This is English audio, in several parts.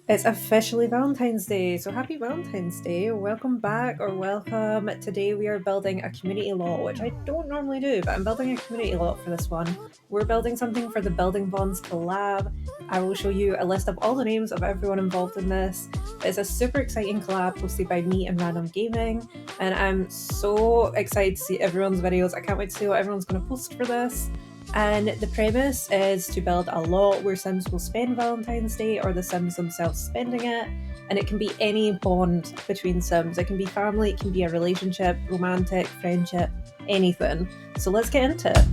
It's officially Valentine's Day, so happy Valentine's Day. Welcome back or welcome. Today we are building a community lot, which I don't normally do, but I'm building a community lot for this one. We're building something for the Building Bonds collab. I will show you a list of all the names of everyone involved in this. It's a super exciting collab hosted by me and Random Gaming, and I'm so excited to see everyone's videos. I can't wait to see what everyone's going to post for this. And the premise is to build a lot where Sims will spend Valentine's Day or the Sims themselves spending it. And it can be any bond between Sims. It can be family, it can be a relationship, romantic, friendship, anything. So let's get into it.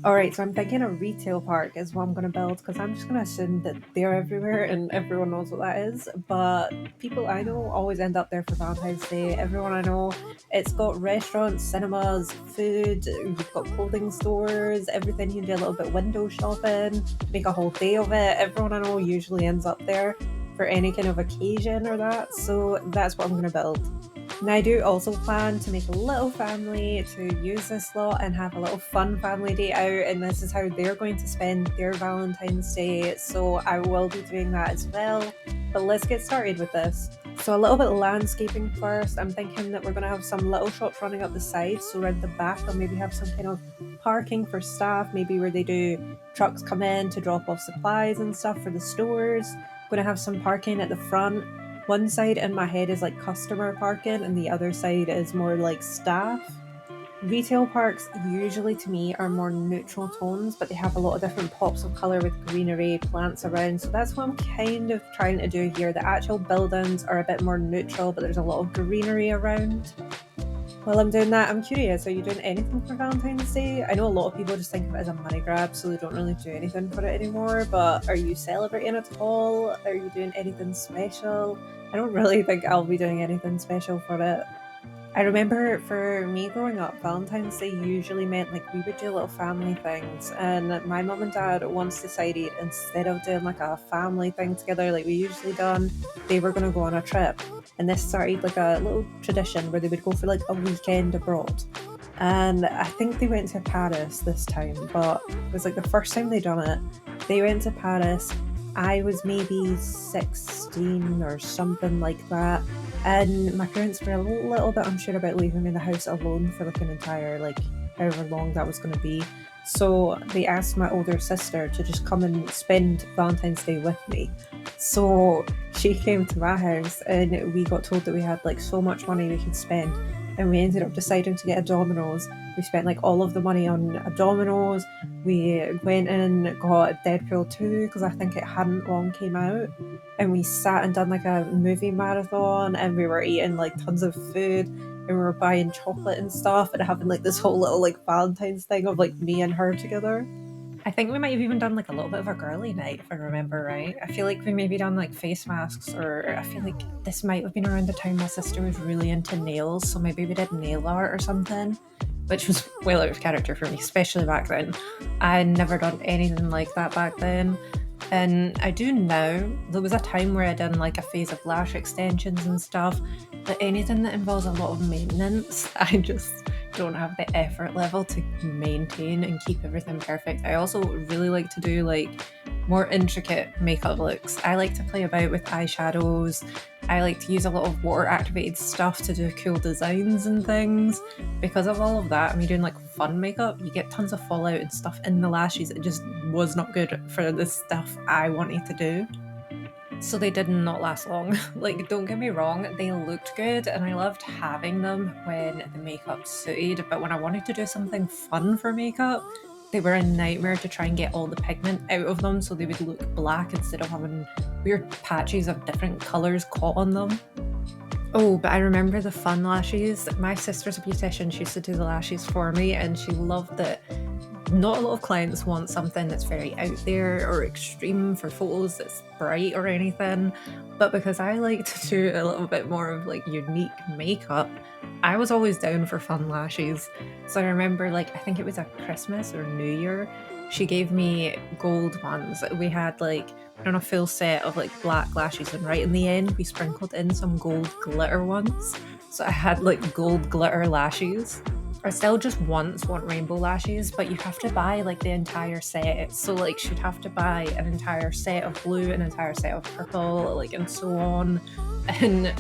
Alright, so I'm thinking a retail park is what I'm going to build because I'm just going to assume that they're everywhere and everyone knows what that is. But people I know always end up there for Valentine's Day. Everyone I know, it's got restaurants, cinemas, food, you've got clothing stores, everything. You can do a little bit window shopping, make a whole day of it. Everyone I know usually ends up there for any kind of occasion or that. So that's what I'm going to build. Now, I do also plan to make a little family to use this lot and have a little fun family day out, and this is how they're going to spend their Valentine's Day, so I will be doing that as well. But let's get started with this. So a little bit of landscaping first. I'm thinking that we're going to have some little shops running up the side, so around the back I'll maybe have some kind of parking for staff, maybe where they do trucks come in to drop off supplies and stuff for the stores. Going to have some parking at the front. One side in my head is like customer parking and the other side is more like staff. Retail parks usually to me are more neutral tones, but they have a lot of different pops of colour with greenery, plants around, so that's what I'm kind of trying to do here. The actual buildings are a bit more neutral, but there's a lot of greenery around. While I'm doing that, I'm curious, are you doing anything for Valentine's Day? I know a lot of people just think of it as a money grab, so they don't really do anything for it anymore, but are you celebrating at all? Are you doing anything special? I don't really think I'll be doing anything special for it. I remember for me growing up, Valentine's Day usually meant like we would do little family things, and my mum and dad once decided instead of doing like a family thing together like we usually done, they were going to go on a trip. And this started like a little tradition where they would go for like a weekend abroad. And I think they went to Paris this time, but it was like the first time they'd done it. They went to Paris. I was maybe 16 or something like that, and my parents were a little bit unsure about leaving me in the house alone for like an entire like however long that was going to be. So they asked my older sister to just come and spend Valentine's Day with me. So she came to my house and we got told that we had like so much money we could spend, and we ended up deciding to get a Domino's. We spent like all of the money on a Domino's. We went in, got Deadpool 2 because I think it hadn't long came out, and we sat and done like a movie marathon, and we were eating like tons of food, and we were buying chocolate and stuff and having like this whole little like Valentine's thing of like me and her together. I think we might have even done like a little bit of a girly night, if I remember right. I feel like we maybe done like face masks, or I feel like this might have been around the time my sister was really into nails, so maybe we did nail art or something, which was well out of character for me, especially back then. I never done anything like that back then. And I do now. There was a time where I done like a phase of lash extensions and stuff, but anything that involves a lot of maintenance, I just don't have the effort level to maintain and keep everything perfect. I also really like to do like more intricate makeup looks. I like to play about with eyeshadows. I like to use a lot of water activated stuff to do cool designs and things. Because of all of that, I mean, doing like fun makeup, you get tons of fallout and stuff in the lashes. It just was not good for the stuff I wanted to do. So they did not last long. Like, don't get me wrong, they looked good and I loved having them when the makeup suited, but when I wanted to do something fun for makeup, they were a nightmare to try and get all the pigment out of them so they would look black instead of having weird patches of different colours caught on them. Oh, but I remember the fun lashes. My sister's a beautician. She used to do the lashes for me, and she loved that not a lot of clients want something that's very out there or extreme for photos that's bright or anything. But because I like to do a little bit more of like unique makeup, I was always down for fun lashes. So I remember, like, I think it was at Christmas or New Year, she gave me gold ones. We had, like, on a full set of like black lashes, and right in the end, we sprinkled in some gold glitter ones. So I had like gold glitter lashes. I still just want rainbow lashes, but you have to buy like the entire set. So like she'd have to buy an entire set of blue, an entire set of purple, like and so on. And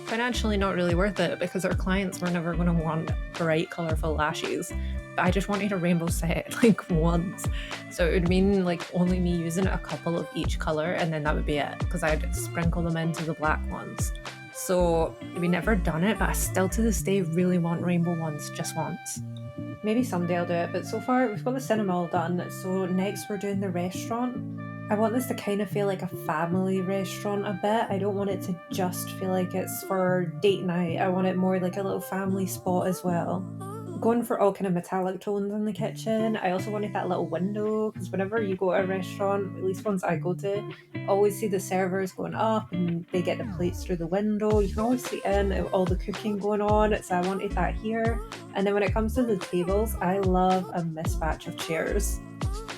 financially not really worth it because our clients were never going to want bright, colourful lashes. I just wanted a rainbow set like once. So it would mean like only me using a couple of each colour and then that would be it because I'd sprinkle them into the black ones. So we never done it, but I still to this day really want rainbow ones just once. Maybe someday I'll do it, but so far we've got the cinema all done. So next we're doing the restaurant. I want this to kind of feel like a family restaurant a bit. I don't want it to just feel like it's for date night. I want it more like a little family spot as well. Going for all kind of metallic tones in the kitchen. I also wanted that little window because whenever you go to a restaurant, at least ones I go to, always see the servers going up and they get the plates through the window. You can always see in all the cooking going on. So I wanted that here. And then when it comes to the tables, I love a mismatch of chairs.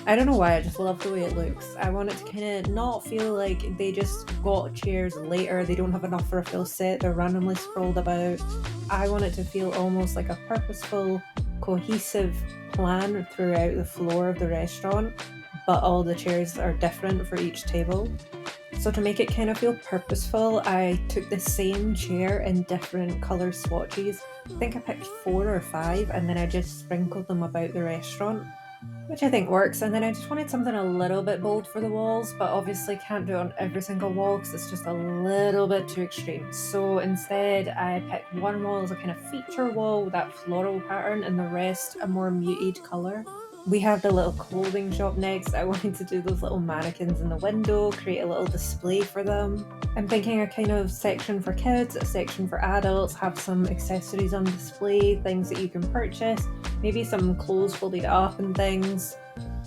I don't know why, I just love the way it looks. I want it to kind of not feel like they just got chairs later, they don't have enough for a full set, they're randomly sprawled about. I want it to feel almost like a purposeful, cohesive plan throughout the floor of the restaurant, but all the chairs are different for each table. So to make it kind of feel purposeful, I took the same chair in different colour swatches. I think I picked 4 or 5 and then I just sprinkled them about the restaurant, which I think works. And then I just wanted something a little bit bold for the walls, but obviously can't do it on every single wall because it's just a little bit too extreme. So instead, I picked one wall as a kind of feature wall with that floral pattern, and the rest a more muted colour. We have the little clothing shop next. I wanted to do those little mannequins in the window, create a little display for them. I'm thinking a kind of section for kids, a section for adults, have some accessories on display, things that you can purchase, maybe some clothes folded up and things,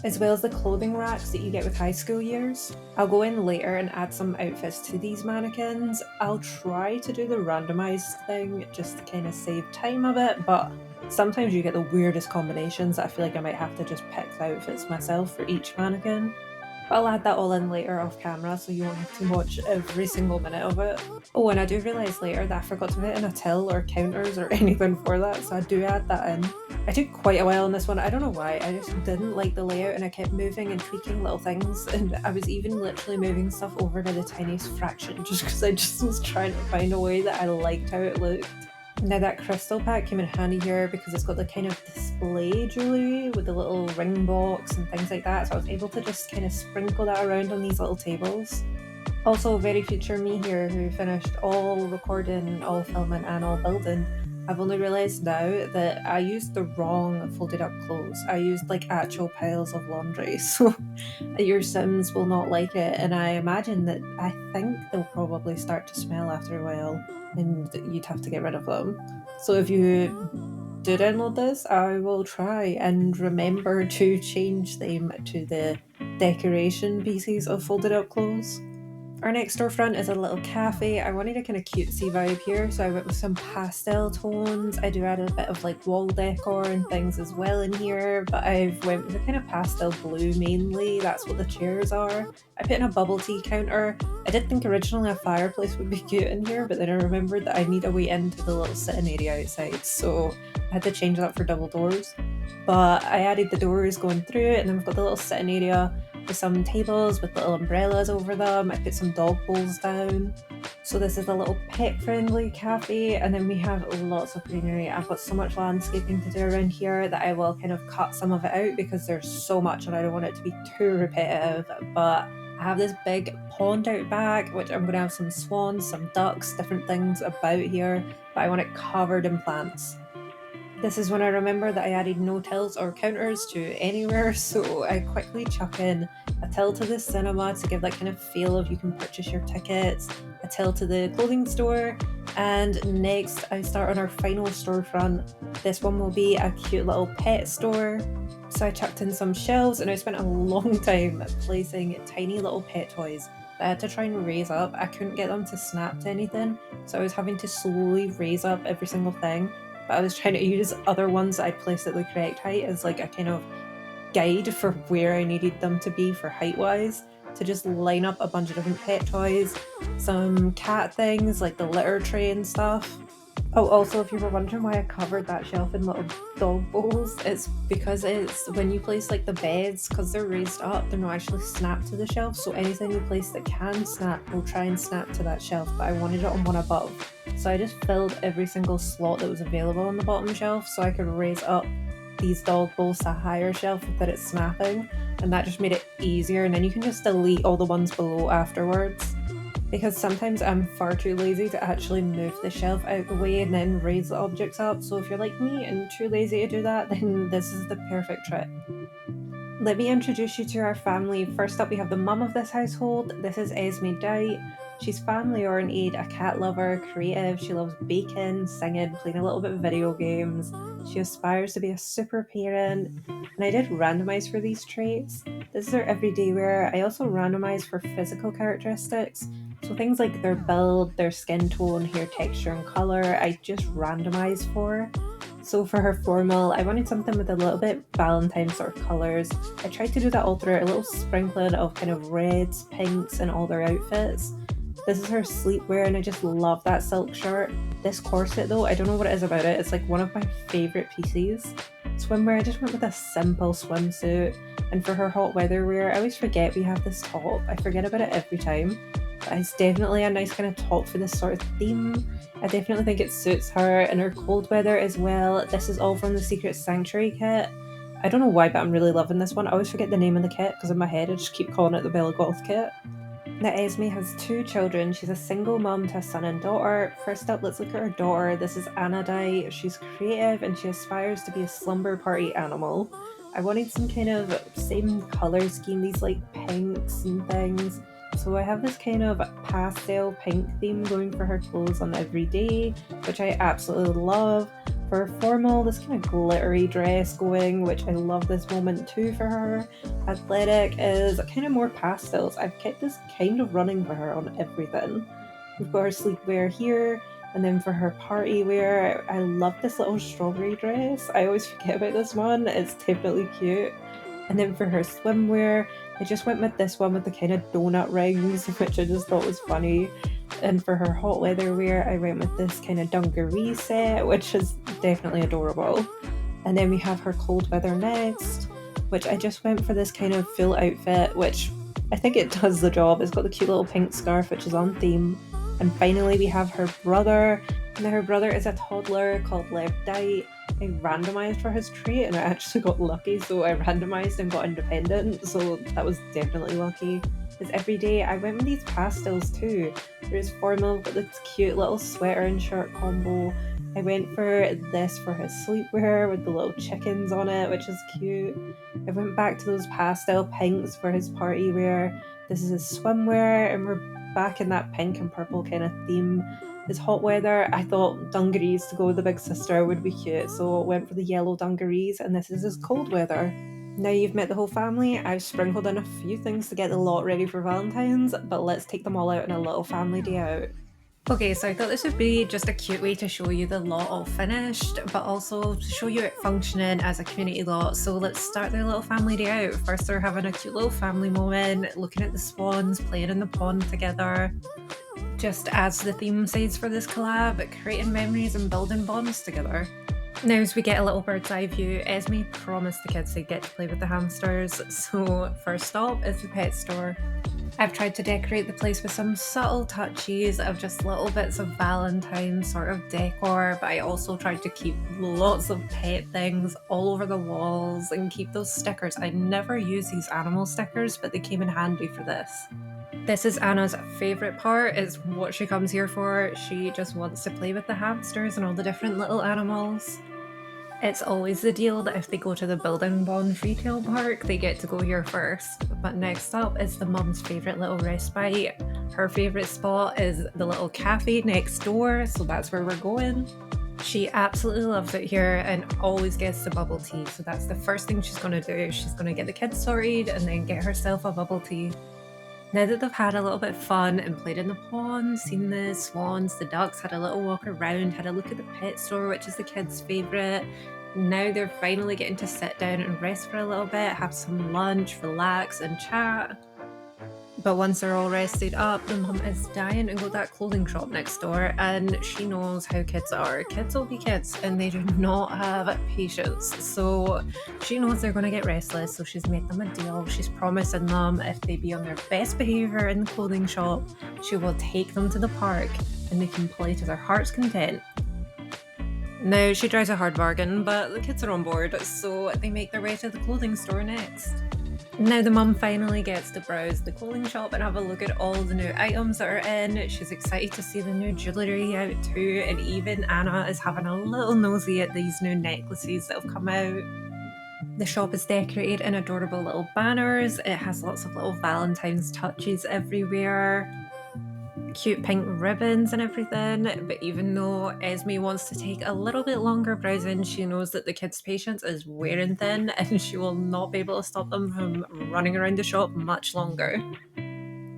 as well as the clothing racks that you get with high school years. I'll go in later and add some outfits to these mannequins. I'll try to do the randomized thing just to kind of save time a bit, but sometimes you get the weirdest combinations that I feel like I might have to just pick the outfits myself for each mannequin. But I'll add that all in later off camera so you won't have to watch every single minute of it. Oh, and I do realise later that I forgot to put in a till or counters or anything for that, so I do add that in. I took quite a while on this one. I don't know why. I just didn't like the layout and I kept moving and tweaking little things. And I was even literally moving stuff over to the tiniest fraction just because I just was trying to find a way that I liked how it looked. Now that crystal pack came in handy here because it's got the kind of display jewellery with the little ring box and things like that. So I was able to just kind of sprinkle that around on these little tables. Also, very future me here who finished all recording, all filming and all building. I've only realised now that I used the wrong folded up clothes. I used like actual piles of laundry, so your Sims will not like it. And I imagine that I think they'll probably start to smell after a while and you'd have to get rid of them. So if you do download this, I will try and remember to change them to the decoration pieces of folded up clothes. Our next storefront is a little cafe. I wanted a kind of cutesy vibe here, so I went with some pastel tones. I do add a bit of like wall decor and things as well in here, but I've went with a kind of pastel blue mainly. That's what the chairs are. I put in a bubble tea counter. I did think originally a fireplace would be cute in here, but then I remembered that I need a way into the little sitting area outside, so I had to change that for double doors. But I added the doors going through it, and then we've got the little sitting area with some tables with little umbrellas over them. I put some dog bowls down. So this is a little pet friendly cafe, and then we have lots of greenery. I've got so much landscaping to do around here that I will kind of cut some of it out because there's so much and I don't want it to be too repetitive. But I have this big pond out back, which I'm going to have some swans, some ducks, different things about here, but I want it covered in plants. This is when I remember that I added no tills or counters to anywhere, so I quickly chuck in a till to the cinema to give that kind of feel of you can purchase your tickets, a till to the clothing store, and next I start on our final storefront. This one will be a cute little pet store. So I chucked in some shelves and I spent a long time placing tiny little pet toys. I had to try and raise up. I couldn't get them to snap to anything, so I was having to slowly raise up every single thing. But I was trying to use other ones that I placed at the correct height as like a kind of guide for where I needed them to be for height wise, to just line up a bunch of different pet toys, some cat things like the litter tray and stuff. Oh, also, if you were wondering why I covered that shelf in little dog bowls, it's because it's when you place like the beds, because they're raised up, they're not actually snapped to the shelf. So anything you place that can snap will try and snap to that shelf. But I wanted it on one above, so I just filled every single slot that was available on the bottom shelf, so I could raise up these dog bowls to a higher shelf without it snapping, and that just made it easier. And then you can just delete all the ones below afterwards, because sometimes I'm far too lazy to actually move the shelf out of the way and then raise the objects up. So if you're like me and too lazy to do that, then this is the perfect trick. Let me introduce you to our family. First up, we have the mum of this household. This is Esme Doubt. She's family oriented, a cat lover, creative. She loves baking, singing, playing a little bit of video games. She aspires to be a super parent. And I did randomize for these traits. This is her everyday wear. I also randomized for physical characteristics. So things like their build, their skin tone, hair texture, and color, I just randomized for. So for her formal, I wanted something with a little bit Valentine sort of colours. I tried to do that all throughout, a little sprinkling of kind of reds, pinks in all their outfits. This is her sleepwear, and I just love that silk shirt. This corset though, I don't know what it is about it, it's like one of my favourite pieces. Swimwear, I just went with a simple swimsuit. And for her hot weather wear, I always forget we have this top. I forget about it every time. But it's definitely a nice kind of top for this sort of theme. I definitely think it suits her and her cold weather as well. This is all from the Secret Sanctuary kit. I don't know why, but I'm really loving this one. I always forget the name of the kit because in my head I just keep calling it the Bella Goth kit. Now, Esme has two children. She's a single mum to a son and daughter. First up, let's look at her daughter. This is Anadai. She's creative and she aspires to be a slumber party animal. I wanted some kind of same colour scheme, these like pinks and things. So I have this kind of pastel pink theme going for her clothes on every day, which I absolutely love. For formal, this kind of glittery dress going, which I love this moment too for her. Athletic is kind of more pastels. I've kept this kind of running for her on everything. We've got her sleepwear here, and then for her party wear, I love this little strawberry dress. I always forget about this one, it's definitely cute. And then for her swimwear, I just went with this one with the kind of donut rings, which I just thought was funny. And for her hot weather wear, I went with this kind of dungaree set, which is definitely adorable. And then we have her cold weather next, which I just went for this kind of full outfit, which I think it does the job. It's got the cute little pink scarf, which is on theme. And finally, we have her brother. Now, her brother is a toddler called Left-Dite. I randomized for his trait and I actually got lucky, so I randomized and got independent, so that was definitely lucky. His everyday, I went with these pastels too. There's formal, but this cute little sweater and shirt combo. I went for this for his sleepwear with the little chickens on it, which is cute. I went back to those pastel pinks for his party wear. This is his swimwear, and we're back in that pink and purple kind of theme. His hot weather, I thought dungarees to go with the big sister would be cute, so I went for the yellow dungarees, and this is his cold weather. Now you've met the whole family, I've sprinkled in a few things to get the lot ready for Valentine's, but let's take them all out in a little family day out. Okay, so I thought this would be just a cute way to show you the lot all finished, but also to show you it functioning as a community lot. So let's start their little family day out. First, they're having a cute little family moment, looking at the swans, playing in the pond together. Just as the theme says for this collab, creating memories and building bonds together. Now, as we get a little bird's eye view, Esme promised the kids they'd get to play with the hamsters, so first stop is the pet store. I've tried to decorate the place with some subtle touches of just little bits of Valentine sort of decor, but I also tried to keep lots of pet things all over the walls and keep those stickers. I never use these animal stickers, but they came in handy for this. This is Anna's favourite part, it's what she comes here for. She just wants to play with the hamsters and all the different little animals. It's always the deal that if they go to the Building Bonds retail park, they get to go here first. But next up is the mum's favourite little respite. Her favourite spot is the little cafe next door, so that's where we're going. She absolutely loves it here and always gets the bubble tea, so that's the first thing she's going to do. She's going to get the kids sorted and then get herself a bubble tea. Now that they've had a little bit of fun and played in the pond, seen the swans, the ducks, had a little walk around, had a look at the pet store, which is the kids' favourite, now they're finally getting to sit down and rest for a little bit, have some lunch, relax and chat. But once they're all rested up, the mum is dying to go to that clothing shop next door, and she knows how kids are. Kids will be kids, and they do not have patience. So she knows they're going to get restless, so she's made them a deal. She's promising them if they be on their best behaviour in the clothing shop, she will take them to the park, and they can play to their heart's content. Now, she drives a hard bargain, but the kids are on board, so they make their way to the clothing store next. Now the mum finally gets to browse the clothing shop and have a look at all the new items that are in. She's excited to see the new jewellery out too, and even Anna is having a little nosy at these new necklaces that have come out. The shop is decorated in adorable little banners. It has lots of little Valentine's touches everywhere. Cute pink ribbons and everything, but even though Esme wants to take a little bit longer browsing, she knows that the kids' patience is wearing thin and she will not be able to stop them from running around the shop much longer.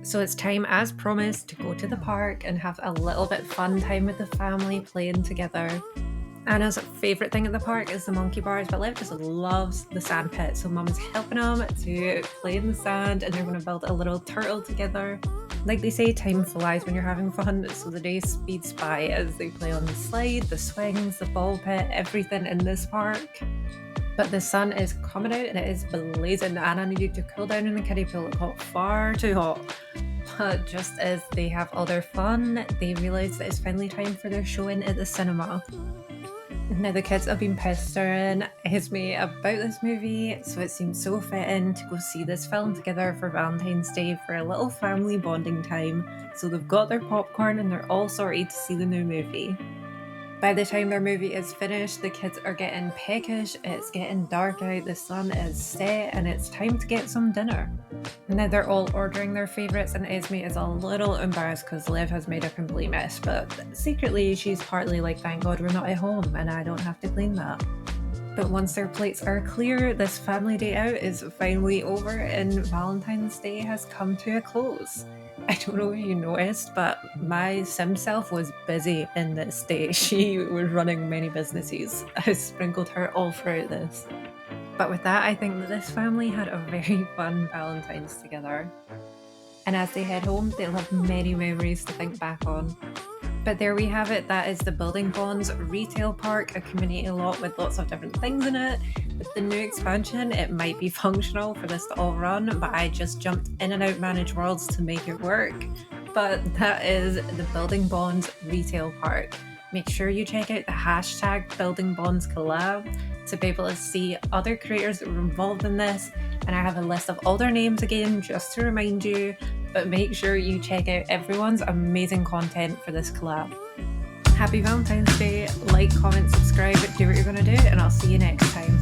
So it's time, as promised, to go to the park and have a little bit fun time with the family playing together. Anna's favourite thing at the park is the monkey bars, but Liv just loves the sand pit, so Mum is helping them to play in the sand and they're going to build a little turtle together. Like they say, time flies when you're having fun, so the day speeds by as they play on the slide, the swings, the ball pit, everything in this park. But the sun is coming out and it is blazing. Anna needed to cool down in the kiddie pool. It got far too hot. But just as they have all their fun, they realise that it's finally time for their showing at the cinema. Now the kids have been pestering Esme about this movie, so it seems so fitting to go see this film together for Valentine's Day for a little family bonding time. So they've got their popcorn and they're all sorted to see the new movie. By the time their movie is finished, the kids are getting peckish, it's getting dark out, the sun is set, and it's time to get some dinner. Now they're all ordering their favourites, and Esme is a little embarrassed because Liv has made a complete mess, but secretly she's partly like, thank God we're not at home and I don't have to clean that. But once their plates are clear, this family day out is finally over and Valentine's Day has come to a close. I don't know if you noticed, but my sim self was busy in this day. She was running many businesses. I sprinkled her all throughout this. But with that, I think that this family had a very fun Valentine's together. And as they head home, they'll have many memories to think back on. But there we have it. That is the Building Bonds retail park, a community lot with lots of different things in it. With the new expansion, it might be functional for this to all run, but I just jumped in and out Manage Worlds to make it work. But that is the Building Bonds retail park. Make sure you check out the hashtag Building Bonds Collab to be able to see other creators that were involved in this. And I have a list of all their names again, just to remind you, but make sure you check out everyone's amazing content for this collab. Happy Valentine's Day, like, comment, subscribe, do what you're going to do, and I'll see you next time.